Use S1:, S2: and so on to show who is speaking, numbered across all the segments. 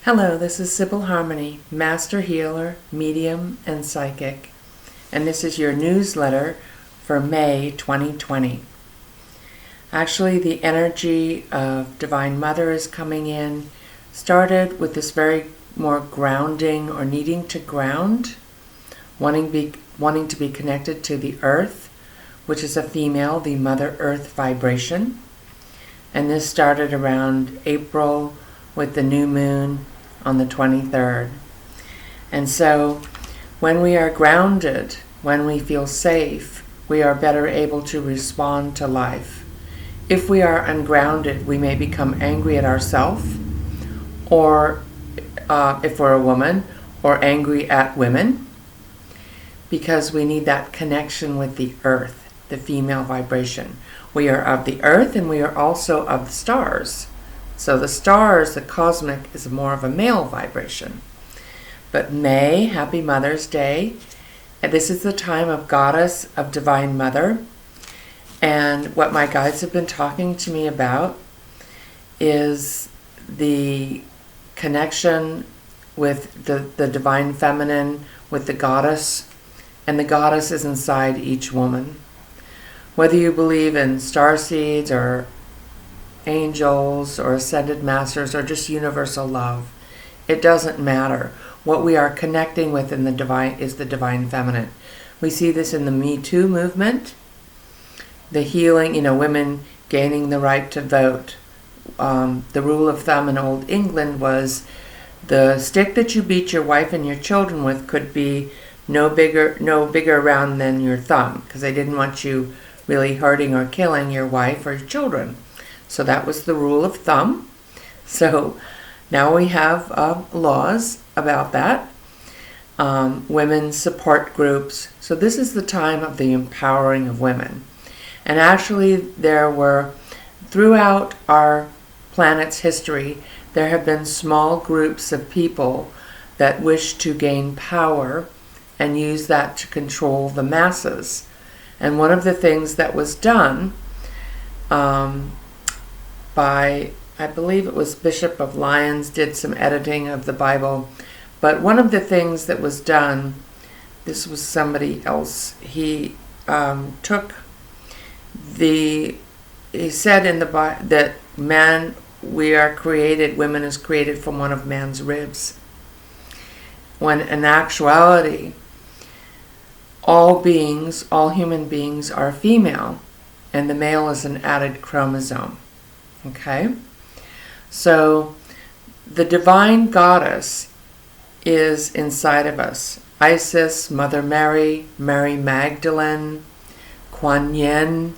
S1: Hello, this is Sybil Harmony, Master Healer, Medium, and Psychic, and this is your newsletter for May 2020. Actually, the energy of Divine Mother is coming in. Started with this very more grounding or needing to ground, wanting to be connected to the earth, which is a female, the Mother Earth vibration. And this started around April with the new moon on the 23rd. And so when we are grounded, when we feel safe, we are better able to respond to life. If we are ungrounded, we may become angry at ourselves, or if we're a woman, or angry at women, because we need that connection with the earth, the female vibration. We are of the earth and we are also of the stars. So the stars, the cosmic, is more of a male vibration. But May, happy Mother's Day. And this is the time of Goddess of Divine Mother. And what my guides have been talking to me about is the connection with the Divine Feminine, with the Goddess. And the Goddess is inside each woman. Whether you believe in starseeds or angels or ascended masters or just universal love, it doesn't matter. What we are connecting with in the divine is the Divine Feminine. We see this in the Me Too movement, the healing, women gaining the right to vote. The rule of thumb in old England was the stick that you beat your wife and your children with could be no bigger around than your thumb, because they didn't want you really hurting or killing your wife or your children. So that was the rule of thumb. So now we have laws about that. Women's support groups. So this is the time of the empowering of women. And actually there were, throughout our planet's history, there have been small groups of people that wish to gain power and use that to control the masses. And one of the things that was done by, I believe it was Bishop of Lyons, did some editing of the Bible. But one of the things that was done, this was somebody else, he said in the Bible that man, we are created, women is created from one of man's ribs. When in actuality, all human beings are female, and the male is an added chromosome. Okay? So the divine goddess is inside of us. Isis, Mother Mary, Mary Magdalene, Kuan Yin,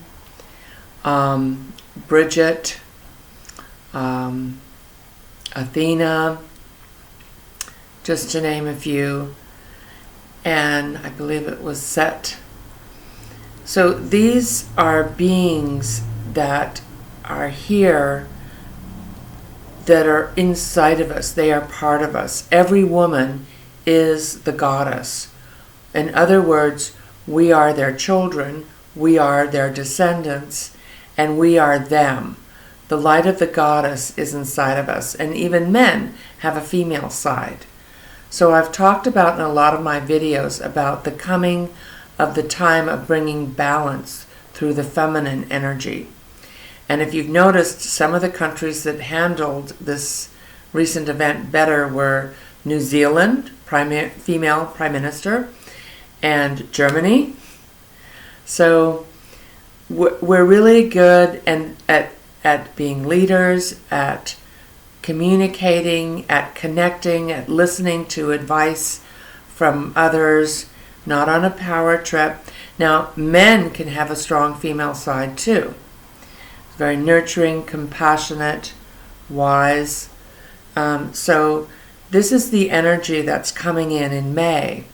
S1: Bridget, Athena, just to name a few. And I believe it was Set. So these are beings that are here, that are inside of us. They are part of us. Every woman is the goddess. In other words, we are their children, we are their descendants, and we are them. The light of the goddess is inside of us, and even men have a female side. So I've talked about in a lot of my videos about the coming of the time of bringing balance through the feminine energy. And if you've noticed, some of the countries that handled this recent event better were New Zealand, female prime minister, and Germany. So we're really good at being leaders, at communicating, at connecting, at listening to advice from others, not on a power trip. Now, men can have a strong female side too. Very nurturing, compassionate, wise. So this is the energy that's coming in May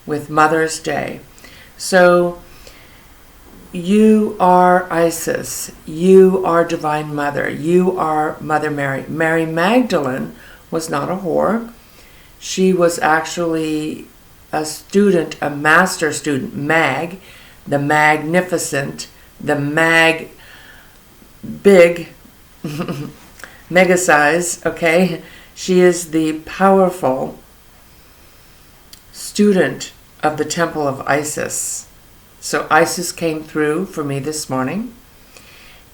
S1: with Mother's Day. So you are Isis, you are Divine Mother, you are Mother Mary. Mary Magdalene was not a whore. She was actually a student, a master student, Mag, the magnificent, the big, mega size, okay? She is the powerful student of the Temple of Isis. So Isis came through for me this morning.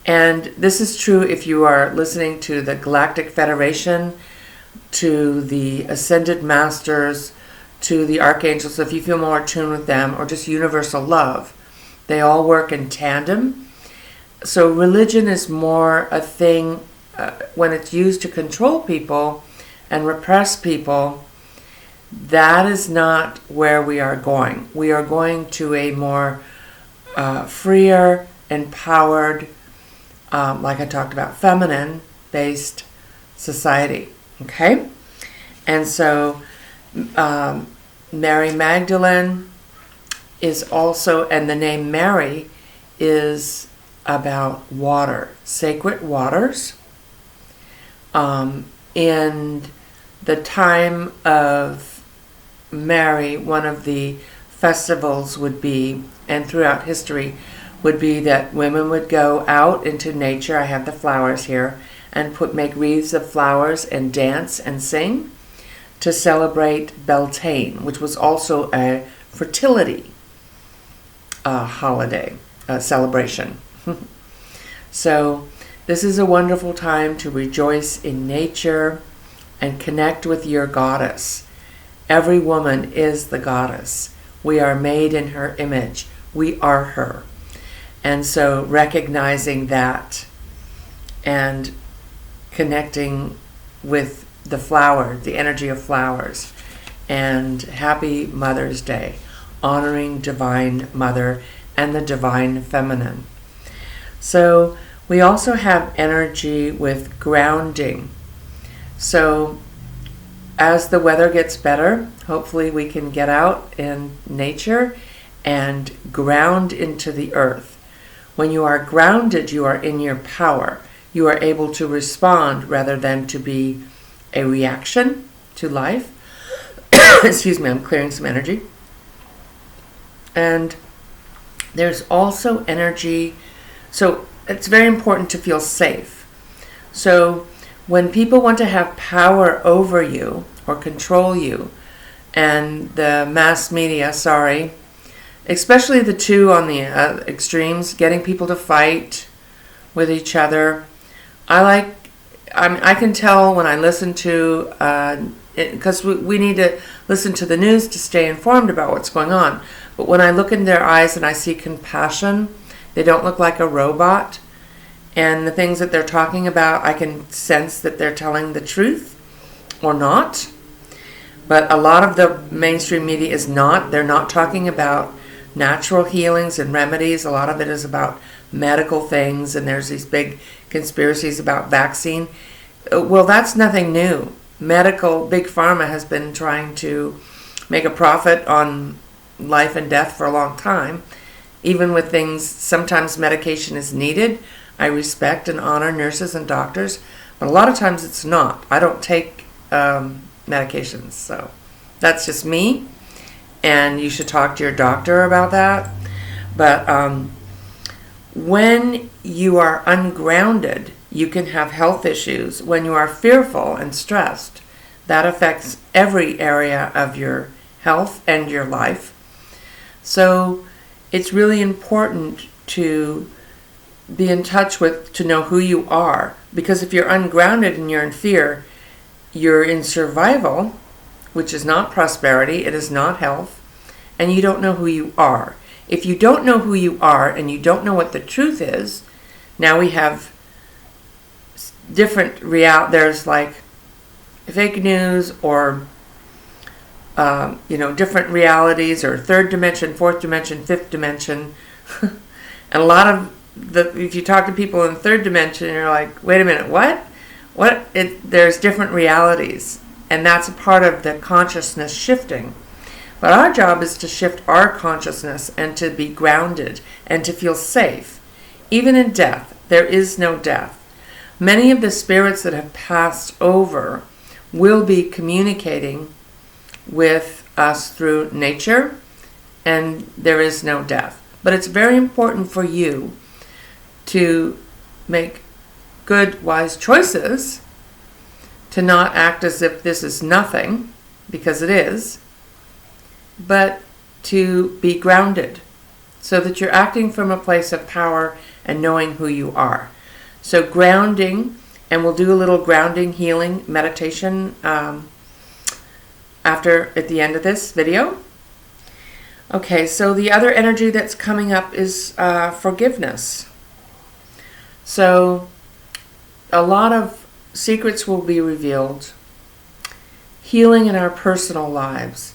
S1: And this is true if you are listening to the Galactic Federation, to the Ascended Masters, to the Archangels, if you feel more attuned with them, or just universal love. They all work in tandem. So religion is more a thing when it's used to control people and repress people. That is not where we are going. We are going to a more freer, empowered, like I talked about, feminine-based society. Okay? And so Mary Magdalene is also, and the name Mary is about water, sacred waters. In the time of Mary, one of the festivals would be, and throughout history, would be that women would go out into nature. I have the flowers here, and make wreaths of flowers and dance and sing to celebrate Beltane, which was also a fertility holiday celebration. So this is a wonderful time to rejoice in nature and connect with your goddess. Every woman is the goddess. We are made in her image. We are her. And so recognizing that and connecting with the flower, the energy of flowers. And happy Mother's Day, honoring Divine Mother and the Divine Feminine. So we also have energy with grounding. So as the weather gets better, hopefully we can get out in nature and ground into the earth. When you are grounded, you are in your power. You are able to respond rather than to be a reaction to life. Excuse me, I'm clearing some energy. And there's also energy. So it's very important to feel safe. So when people want to have power over you or control you, and the mass media, especially the two on the extremes, getting people to fight with each other. I can tell when I listen to, because we need to listen to the news to stay informed about what's going on. But when I look in their eyes and I see compassion, they don't look like a robot. And the things that they're talking about, I can sense that they're telling the truth or not. But a lot of the mainstream media is not. They're not talking about natural healings and remedies. A lot of it is about medical things, and there's these big conspiracies about vaccine. Well, that's nothing new. Big pharma has been trying to make a profit on life and death for a long time. Even with things, sometimes medication is needed. I respect and honor nurses and doctors, but a lot of times it's not. I don't take medications, so that's just me, and you should talk to your doctor about that. But when you are ungrounded, you can have health issues. When you are fearful and stressed, that affects every area of your health and your life. So it's really important to be in touch with, to know who you are. Because if you're ungrounded and you're in fear, you're in survival, which is not prosperity, it is not health, and you don't know who you are. If you don't know who you are and you don't know what the truth is, now we have different there's like fake news or different realities, or third dimension, fourth dimension, fifth dimension. And a lot of if you talk to people in third dimension, you're like, wait a minute, what? There's different realities, and that's a part of the consciousness shifting. But our job is to shift our consciousness and to be grounded and to feel safe. Even in death, there is no death. Many of the spirits that have passed over will be communicating with us through nature, and there is no death. But it's very important for you to make good, wise choices to not act as if this is nothing, because it is, but to be grounded so that you're acting from a place of power and knowing who you are. So grounding, and we'll do a little grounding healing meditation at the end of this video. Okay, so the other energy that's coming up is forgiveness. So a lot of secrets will be revealed, healing in our personal lives.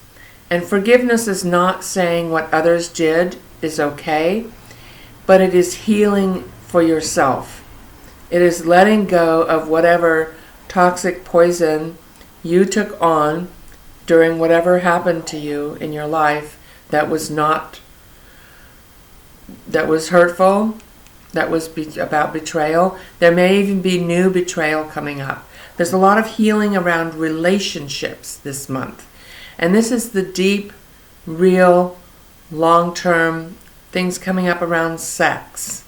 S1: And forgiveness is not saying what others did is okay, but it is healing for yourself. It is letting go of whatever toxic poison you took on during whatever happened to you in your life that was hurtful, that was about betrayal. There may even be new betrayal coming up. There's a lot of healing around relationships this month. And this is the deep, real, long-term things coming up around sex.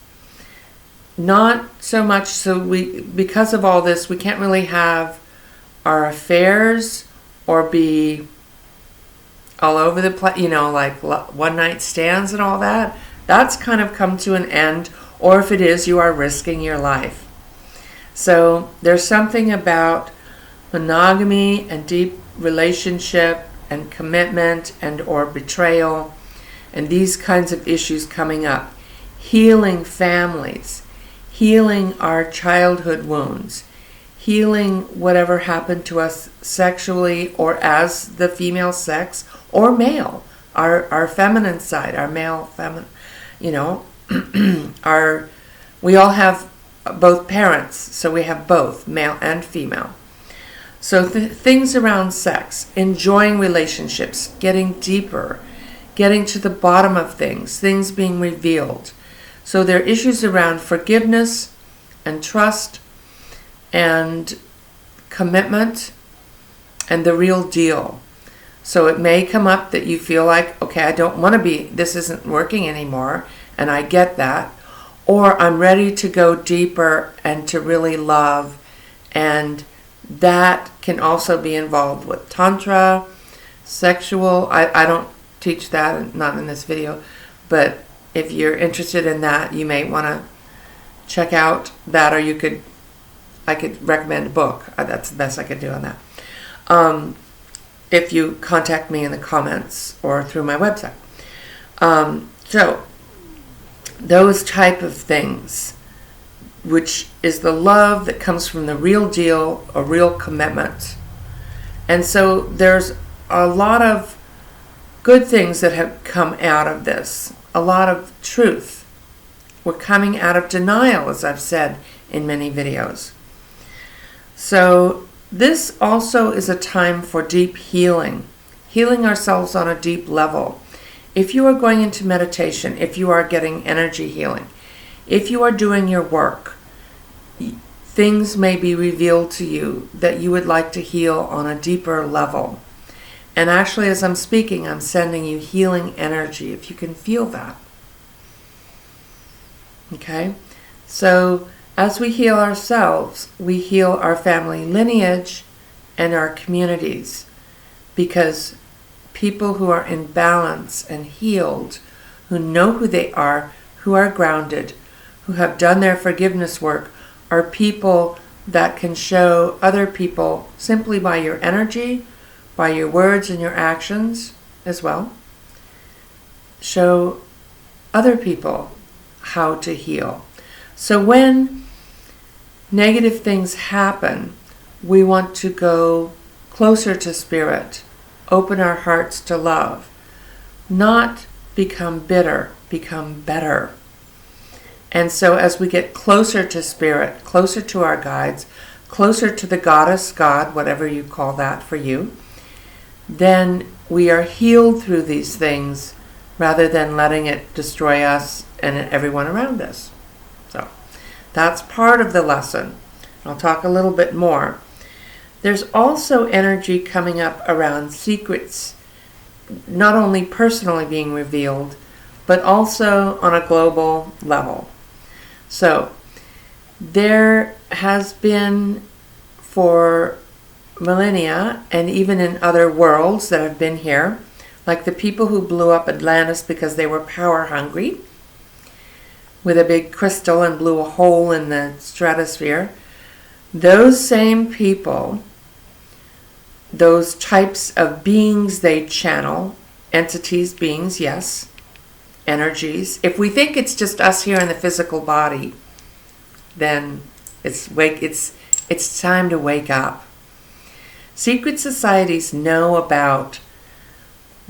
S1: Not so much, because of all this, we can't really have our affairs or be all over the place, like one-night stands and all that. That's kind of come to an end, or if it is, you are risking your life. So there's something about monogamy and deep relationship and commitment and or betrayal and these kinds of issues coming up. Healing families, healing our childhood wounds, healing whatever happened to us sexually or as the female sex or male, our feminine side, our male feminine, we all have both parents, so we have both male and female. So things around sex, enjoying relationships, getting deeper, getting to the bottom of things being revealed. So there are issues around forgiveness and trust and commitment and the real deal. So it may come up that you feel like, okay, I don't want to this isn't working anymore, and I get that. Or I'm ready to go deeper and to really love, and that can also be involved with Tantra, sexual. I don't teach that, not in this video, but if you're interested in that, you may want to check out that, or I could recommend a book. That's the best I could do on that. If you contact me in the comments or through my website. So those type of things, which is the love that comes from the real deal, a real commitment. And so there's a lot of good things that have come out of this, a lot of truth. We're coming out of denial, as I've said in many videos. So this also is a time for deep healing ourselves on a deep level. If you are going into meditation, if you are getting energy healing, if you are doing your work, things may be revealed to you that you would like to heal on a deeper level. And actually, as I'm speaking, I'm sending you healing energy, if you can feel that. Okay? So as we heal ourselves, we heal our family lineage and our communities, because people who are in balance and healed, who know who they are, who are grounded, who have done their forgiveness work, are people that can show other people simply by your energy, by your words and your actions as well. Show other people how to heal. So when negative things happen, we want to go closer to spirit, open our hearts to love, not become bitter, become better. And so as we get closer to spirit, closer to our guides, closer to the goddess, God, whatever you call that for you, then we are healed through these things rather than letting it destroy us and everyone around us. So that's part of the lesson. I'll talk a little bit more. There's also energy coming up around secrets, not only personally being revealed, but also on a global level. So there has been, for millennia, and even in other worlds that have been here, like the people who blew up Atlantis because they were power hungry with a big crystal and blew a hole in the stratosphere, those same people, those types of beings they channel, entities, beings, yes, energies. If we think it's just us here in the physical body, then it's time to wake up. Secret societies know about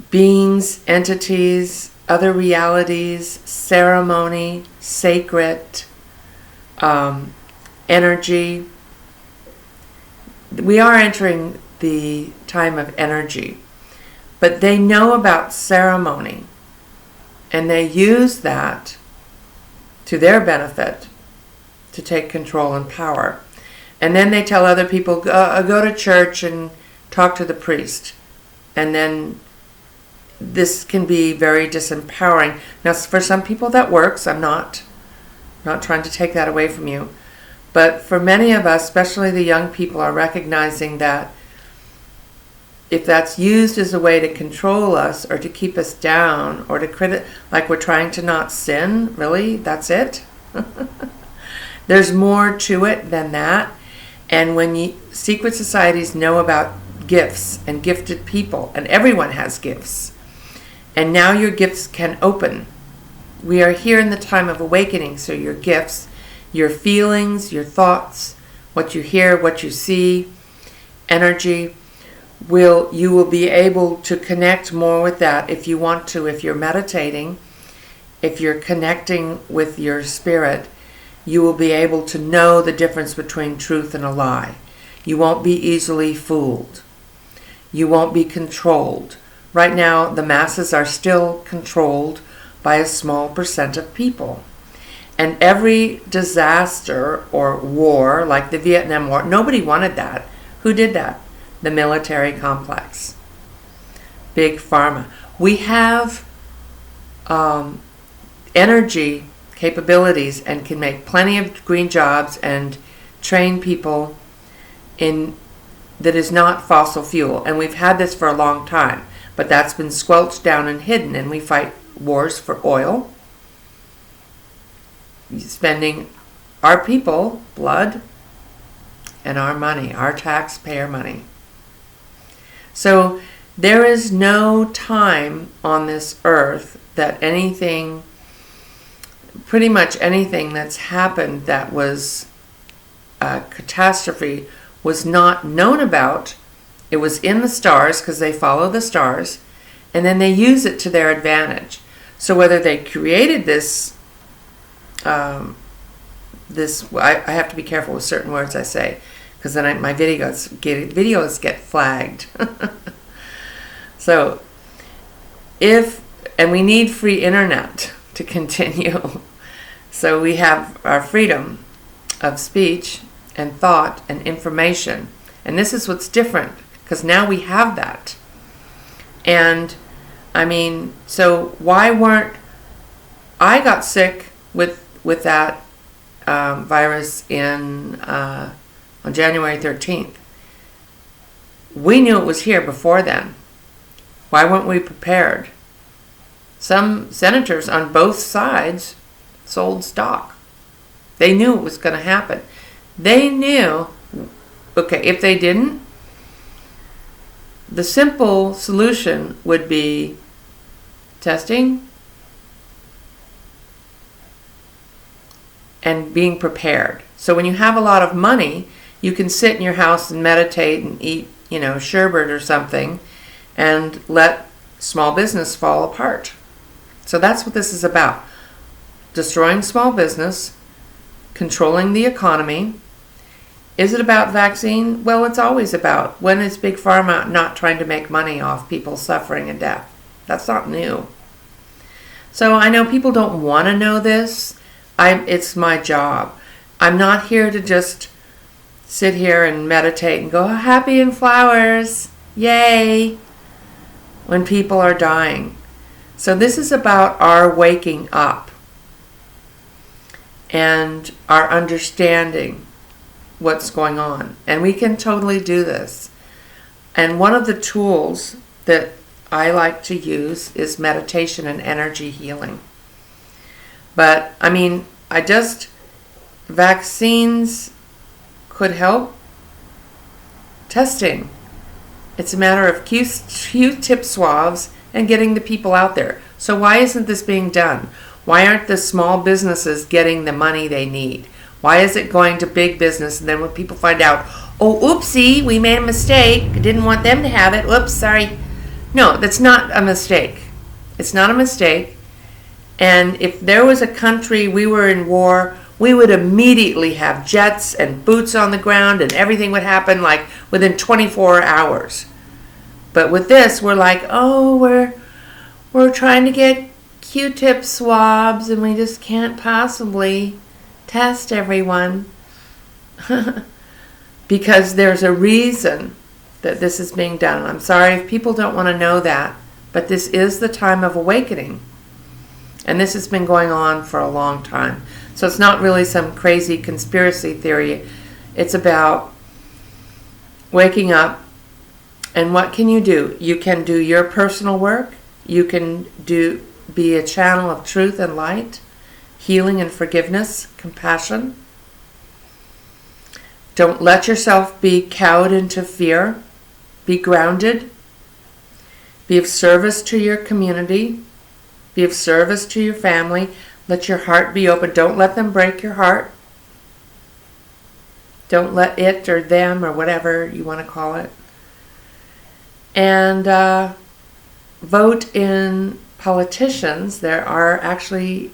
S1: beings, entities, other realities, ceremony, sacred, energy. We are entering the time of energy, but they know about ceremony, and they use that to their benefit to take control and power. And then they tell other people, go to church and talk to the priest. And then this can be very disempowering. Now, for some people that works. I'm not trying to take that away from you. But for many of us, especially the young people, are recognizing that if that's used as a way to control us or to keep us down or to like we're trying to not sin, really, that's it? There's more to it than that. And when secret societies know about gifts and gifted people, and everyone has gifts, and now your gifts can open. We are here in the time of awakening, so your gifts, your feelings, your thoughts, what you hear, what you see, energy, you will be able to connect more with that if you want to. If you're meditating, if you're connecting with your spirit, you will be able to know the difference between truth and a lie. You won't be easily fooled. You won't be controlled. Right now, the masses are still controlled by a small percent of people. And every disaster or war, like the Vietnam War, nobody wanted that. Who did that? The military complex. Big pharma. We have energy capabilities and can make plenty of green jobs and train people in that is not fossil fuel. And we've had this for a long time, but that's been squelched down and hidden, and we fight wars for oil, spending our people blood and our money, our taxpayer money. So there is no time on this earth that pretty much anything that's happened that was a catastrophe was not known about. It was in the stars because they follow the stars, and then they use it to their advantage. So whether they created this, I have to be careful with certain words I say, because then my videos get flagged. So and we need free internet to continue. So we have our freedom of speech and thought and information. And this is what's different, because now we have that. And I mean, so why I got sick with that virus on January 13th. We knew it was here before then. Why weren't we prepared? Some senators on both sides sold stock. They knew it was going to happen. They knew, okay, if they didn't, the simple solution would be testing and being prepared. So when you have a lot of money, you can sit in your house and meditate and eat, sherbet or something, and let small business fall apart. So that's what this is about. Destroying small business, controlling the economy. Is it about vaccine? Well, it's always about. When is Big Pharma not trying to make money off people suffering and death? That's not new. So I know people don't want to know this. It's my job. I'm not here to just sit here and meditate and go, happy and flowers, yay, when people are dying. So this is about our waking up and our understanding what's going on. And we can totally do this. And one of the tools that I like to use is meditation and energy healing. But, I mean, vaccines could help. Testing. It's a matter of Q-tip swabs and getting the people out there. So why isn't this being done? Why aren't the small businesses getting the money they need? Why is it going to big business, and then when people find out, oh, oopsie, we made a mistake, I didn't want them to have it, whoops, sorry. No, that's not a mistake. It's not a mistake. And if there was a country, we were in war, we would immediately have jets and boots on the ground, and everything would happen like within 24 hours. But with this, we're like, oh, we're trying to get Q-tip swabs, and we just can't possibly test everyone. Because there's a reason that this is being done. I'm sorry if people don't want to know that, but this is the time of awakening. And this has been going on for a long time. So it's not really some crazy conspiracy theory. It's about waking up. And what can you do? You can do your personal work. You can be a channel of truth and light, healing and forgiveness, compassion. Don't let yourself be cowed into fear. Be grounded. Be of service to your community. Be of service to your family. Let your heart be open. Don't let them break your heart. Don't let it or them or whatever you want to call it. And vote in politicians. There are actually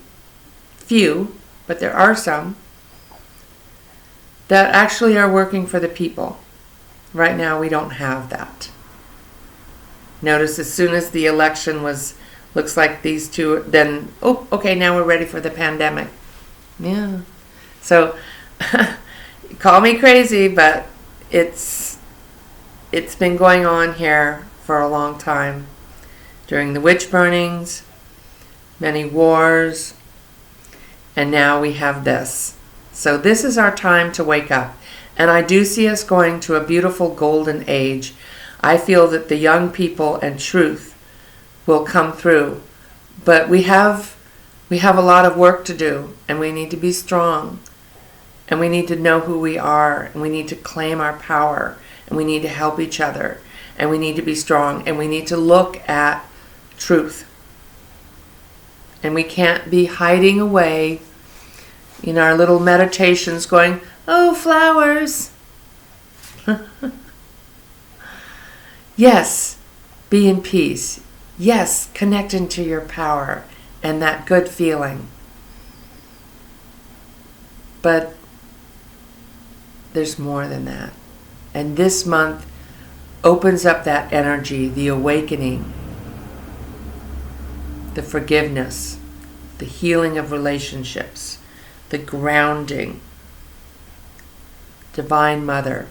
S1: few, but there are some that actually are working for the people. Right now we don't have that. Notice as soon as the election looks like these two, then, oh, okay, now we're ready for the pandemic. Yeah. So, call me crazy, but it's been going on here for a long time. During the witch burnings, many wars, and now we have this. So this is our time to wake up. And I do see us going to a beautiful golden age. I feel that the young people and truth will come through. But we have a lot of work to do, and we need to be strong. And we need to know who we are, and we need to claim our power, and we need to help each other, and we need to be strong, and we need to look at truth. And we can't be hiding away in our little meditations going, oh, flowers. Yes, be in peace. Yes, connect into your power and that good feeling. But there's more than that. And this month opens up that energy, the awakening, the forgiveness, the healing of relationships, the grounding. Divine Mother,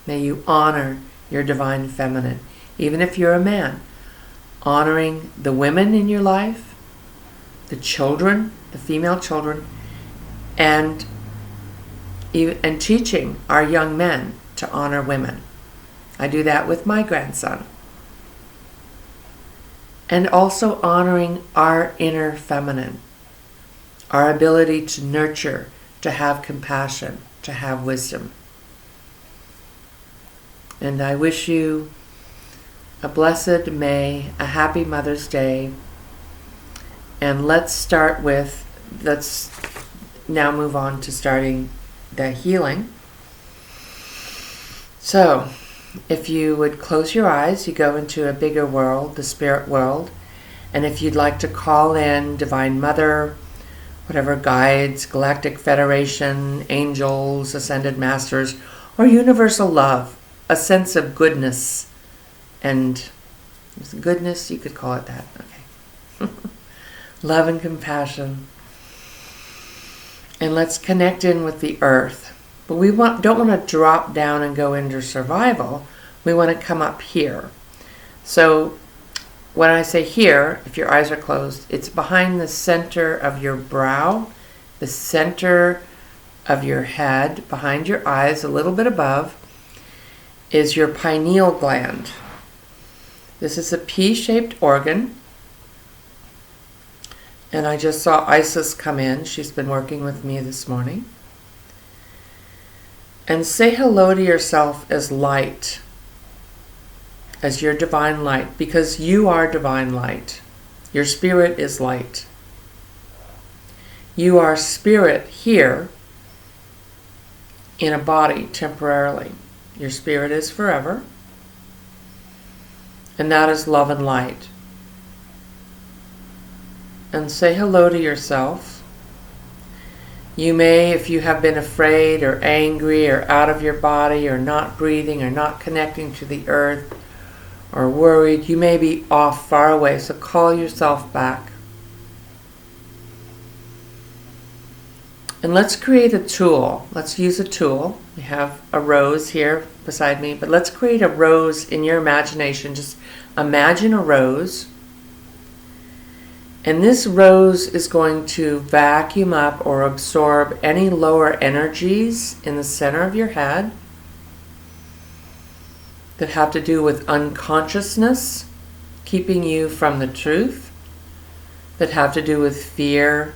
S1: may you honor your divine feminine, even if you're a man, honoring the women in your life, the children, the female children, and teaching our young men to honor women. I do that with my grandson. And also honoring our inner feminine, our ability to nurture, to have compassion, to have wisdom. And I wish you a blessed May, a happy Mother's Day. And let's now move on to starting the healing. So, if you would close your eyes, you go into a bigger world, the spirit world. And if you'd like to call in Divine Mother, whatever guides, Galactic Federation, angels, ascended masters, or universal love, a sense of goodness, and goodness, you could call it that, okay. Love and compassion. And let's connect in with the earth. But we don't want to drop down and go into survival. We want to come up here. So when I say here, if your eyes are closed, it's behind the center of your brow, the center of your head, behind your eyes, a little bit above. is your pineal gland. This is a pea-shaped organ. And I just saw Isis come in. She's been working with me this morning. And say hello to yourself as light, as your divine light, because you are divine light. Your spirit is light. You are spirit here in a body temporarily. Your spirit is forever. And that is love and light. And say hello to yourself. You may, if you have been afraid or angry or out of your body or not breathing or not connecting to the earth or worried, you may be off far away, so call yourself back. And let's create a tool. Let's use a tool. We have a rose here beside me, but let's create a rose in your imagination. Just imagine a rose. And this rose is going to vacuum up or absorb any lower energies in the center of your head that have to do with unconsciousness, keeping you from the truth, that have to do with fear,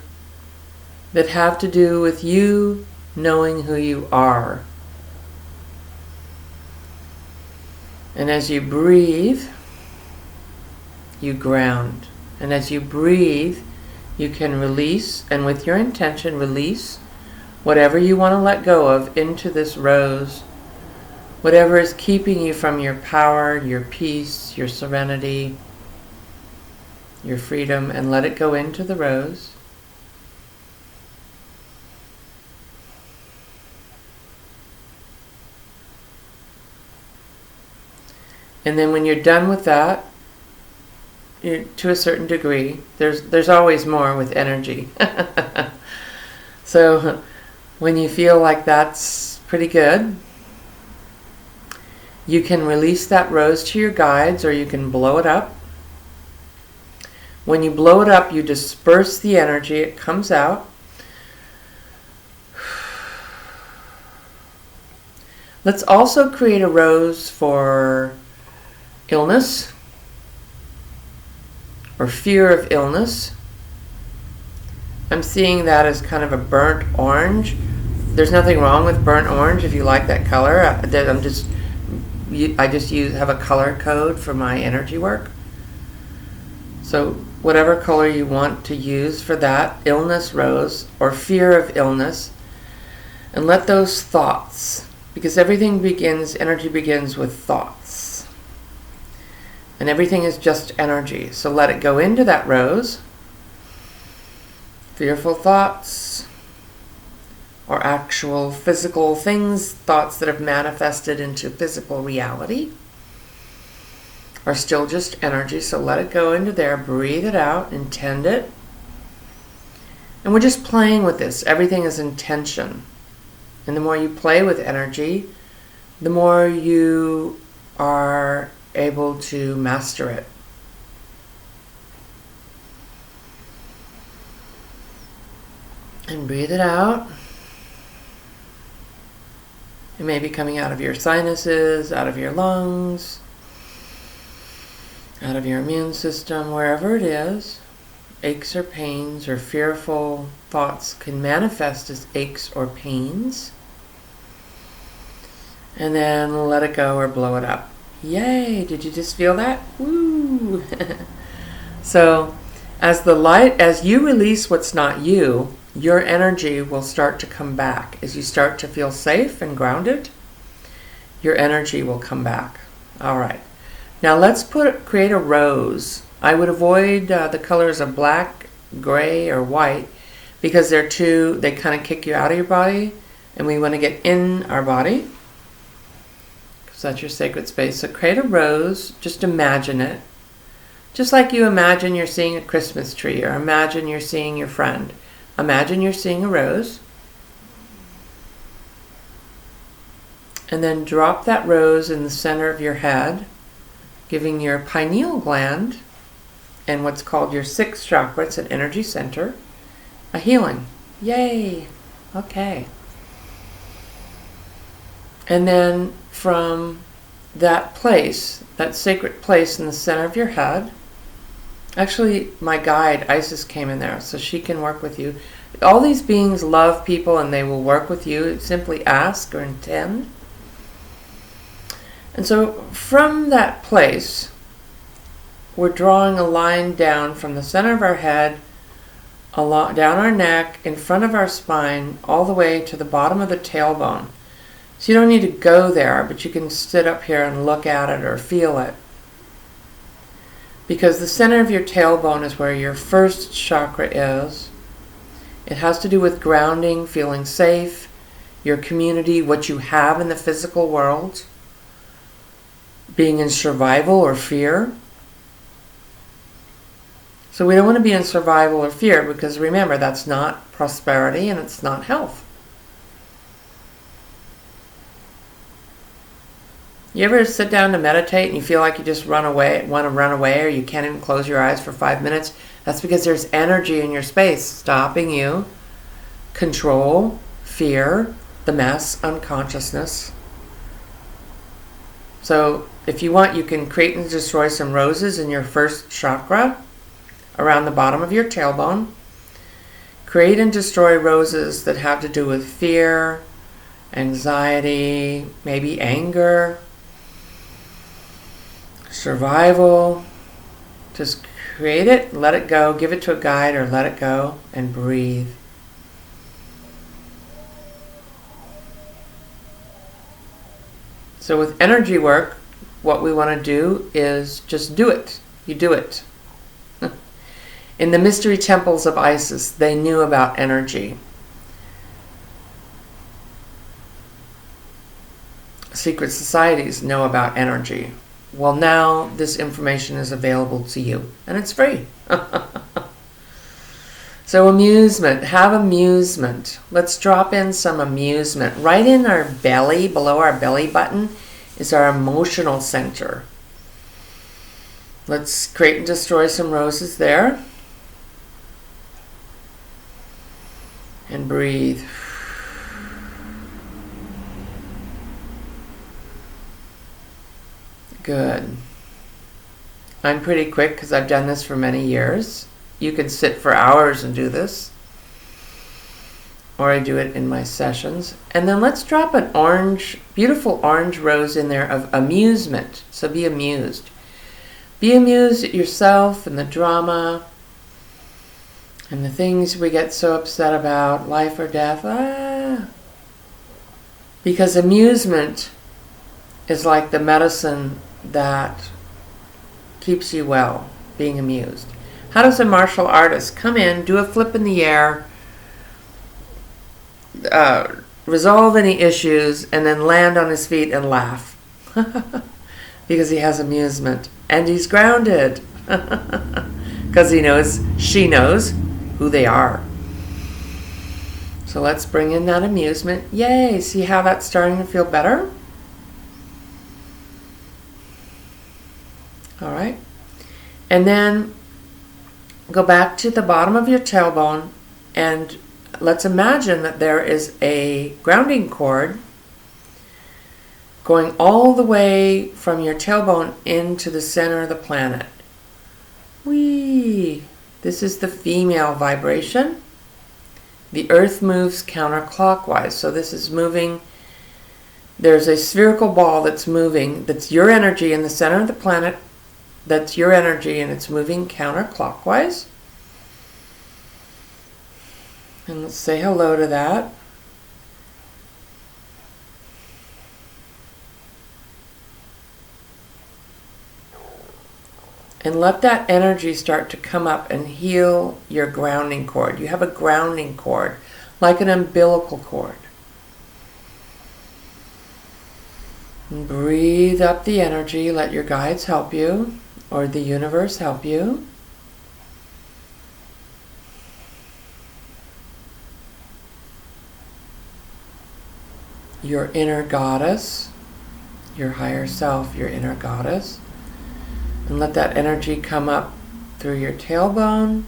S1: that have to do with you knowing who you are. And as you breathe, you ground. And as you breathe, you can release, and with your intention, release whatever you want to let go of into this rose, whatever is keeping you from your power, your peace, your serenity, your freedom, and let it go into the rose. And then when you're done with that, to a certain degree, there's always more with energy. So when you feel like that's pretty good, you can release that rose to your guides, or you can blow it up. When you blow it up, you disperse the energy, it comes out. Let's also create a rose for illness, or fear of illness. I'm seeing that as kind of a burnt orange. There's nothing wrong with burnt orange if you like that color. I just have a color code for my energy work. So whatever color you want to use for that, illness rose, or fear of illness, and let those thoughts, because energy begins with thoughts. And everything is just energy. So let it go into that rose. Fearful thoughts, or actual physical things, thoughts that have manifested into physical reality, are still just energy. So let it go into there, breathe it out, intend it. And we're just playing with this. Everything is intention. And the more you play with energy, the more you are able to master it. And breathe it out. It may be coming out of your sinuses, out of your lungs, out of your immune system, wherever it is. Aches or pains or fearful thoughts can manifest as aches or pains. And then let it go or blow it up. Yay! Did you just feel that? Woo! So, as you release what's not you, your energy will start to come back. As you start to feel safe and grounded, your energy will come back. All right. Now let's create a rose. I would avoid the colors of black, gray, or white, because they kind of kick you out of your body, and we want to get in our body. That's your sacred space. So create a rose, just imagine it. Just like you imagine you're seeing a Christmas tree, or imagine you're seeing your friend. Imagine you're seeing a rose. And then drop that rose in the center of your head, giving your pineal gland and what's called your sixth chakra, it's an energy center, a healing. Yay! Okay. And then from that place, that sacred place in the center of your head. Actually, my guide, Isis, came in there, so she can work with you. All these beings love people and they will work with you. Simply ask or intend. And so from that place, we're drawing a line down from the center of our head, down our neck, in front of our spine, all the way to the bottom of the tailbone. So you don't need to go there, but you can sit up here and look at it or feel it. Because the center of your tailbone is where your first chakra is. It has to do with grounding, feeling safe, your community, what you have in the physical world, being in survival or fear. So we don't want to be in survival or fear, because remember, that's not prosperity and it's not health. You ever sit down to meditate and you feel like you just want to run away, or you can't even close your eyes for 5 minutes? That's because there's energy in your space stopping you. Control, fear, the mess, unconsciousness. So if you want, you can create and destroy some roses in your first chakra, around the bottom of your tailbone. Create and destroy roses that have to do with fear, anxiety, maybe anger, survival. Just create it, let it go, give it to a guide or let it go, and breathe. So with energy work, what we want to do is just do it. You do it. In the mystery temples of Isis, they knew about energy. Secret societies know about energy. Well, now this information is available to you, and it's free. So amusement, have amusement. Let's drop in some amusement. Right in our belly, below our belly button, is our emotional center. Let's create and destroy some roses there. And breathe. Good. I'm pretty quick because I've done this for many years. You can sit for hours and do this. Or I do it in my sessions. And then let's drop an orange, beautiful orange rose in there of amusement. So be amused. Be amused at yourself and the drama and the things we get so upset about, life or death. Because amusement is like the medicine that keeps you well, being amused. How does a martial artist come in, do a flip in the air, resolve any issues, and then land on his feet and laugh? Because he has amusement. And he's grounded. Because she knows who they are. So let's bring in that amusement. Yay! See how that's starting to feel better? All right. And then go back to the bottom of your tailbone, and let's imagine that there is a grounding cord going all the way from your tailbone into the center of the planet. Whee! This is the female vibration. The earth moves counterclockwise. So this is moving. There's a spherical ball that's moving. That's your energy in the center of the planet. That's your energy, and it's moving counterclockwise. And let's say hello to that. And let that energy start to come up and heal your grounding cord. You have a grounding cord, like an umbilical cord. And breathe up the energy. Let your guides help you, or the universe help you. Your inner goddess, your higher self, your inner goddess. And let that energy come up through your tailbone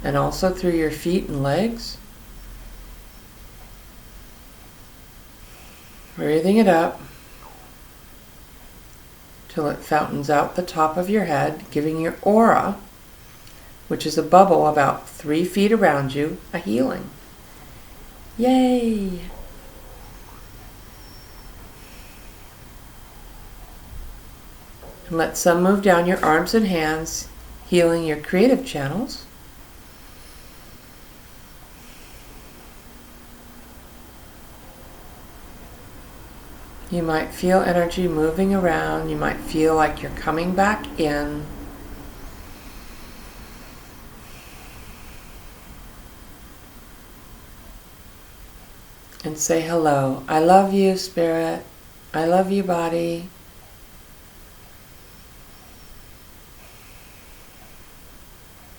S1: and also through your feet and legs. Breathing it up. till it fountains out the top of your head, giving your aura, which is a bubble about 3 feet around you, a healing. Yay! And let some move down your arms and hands, healing your creative channels. You might feel energy moving around. You might feel like you're coming back in. And say hello. I love you, Spirit. I love you, body.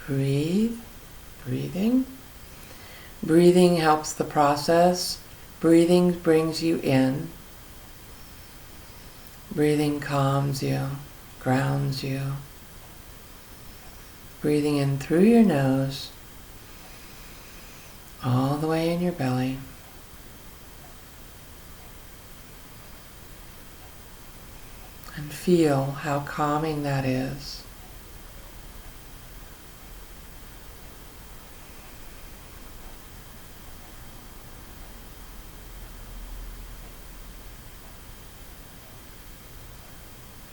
S1: Breathe. Breathing. Breathing helps the process. Breathing brings you in. Breathing calms you, grounds you. Breathing in through your nose, all the way in your belly. And feel how calming that is.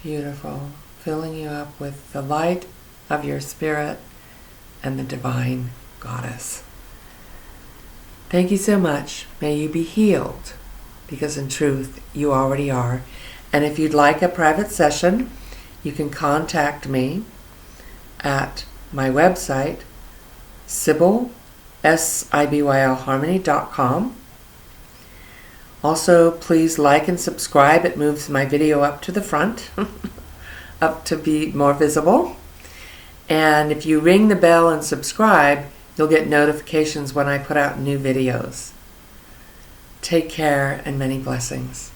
S1: Beautiful, filling you up with the light of your spirit and the divine goddess. Thank you so much. May you be healed, because in truth, you already are. And if you'd like a private session, you can contact me at my website, Sibyl, SIBYLharmony.com. Also, please like and subscribe. It moves my video up to the front, up to be more visible. And if you ring the bell and subscribe, you'll get notifications when I put out new videos. Take care and many blessings.